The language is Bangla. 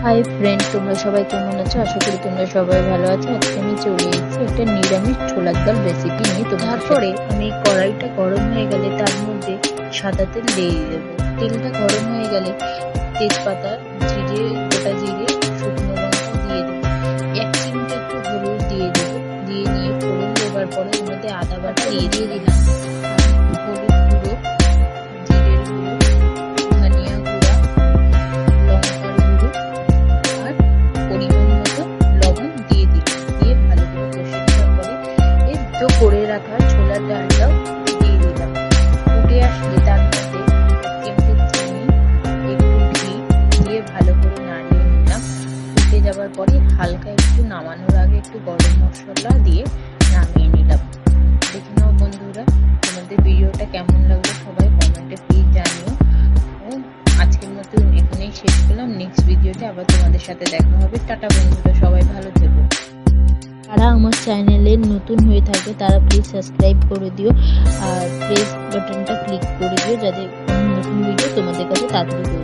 হাই ফ্রেন্ড, তোমরা সবাই কেমন আছো? আশা করি তোমরা সবাই ভালো আছো। আজকে আমি চলে এসেছি একটা নিরামিষ ছোলার ডাল রেসিপি নিয়ে। তো তারপরে আমি কড়াইটা গরম হয়ে গেলে তার মধ্যে সাদা তেল দিয়ে দেবো। তেলটা গরম হয়ে গেলে তেজপাতা, জিরে, গোটা জিরে, শুকনো লঙ্কা দিয়ে দেবো। 1 চিমটা একটু হলুদ দিয়ে দেবো। দিয়ে নিয়ে ফোড়ন দেওয়ার পরে এর মধ্যে আদা বাটা দিয়ে দিলাম, হলুদ গুঁড়ো, জিরের গুঁড়ো, ধনিয়া গুঁড়া, লঙ্কার গুঁড়ো আর পরিমাণ মতো লবণ দিয়ে দিলাম। দিয়ে ভালো করে কষে নেওয়ার পরে করে রাখা ছোলার ডালটাও দিয়ে দিলাম। ফুটে আসলে তার মধ্যে 1 চিমটে চিনি, একটু ঘি দিয়ে ভালো করে নাড়িয়ে নিলাম। ফুটে যাওয়ার পরে হালকা একটু নামানোর আগে একটু গরম মশলা দিয়ে নামিয়ে নিলাম। দেখে নাও বন্ধুরা, তোমাদের ভিডিওটা কেমন লাগলো সবাই কমেন্টে প্লিজ জানিও। আজকের মতো এখানেই শেষ করলাম। নেক্সট ভিডিওতে আবার তোমাদের সাথে দেখা হবে। টাটা বন্ধুরা, সবাই ভালো থেকো। যারা আমার চ্যানেলে নতুন হয়ে থাকে তারা প্লিজ সাবস্ক্রাইব করে দিও আর প্রেস বাটনটা ক্লিক করে দিও, যাতে নতুন ভিডিও তোমাদের কাছে তাড়াতাড়ি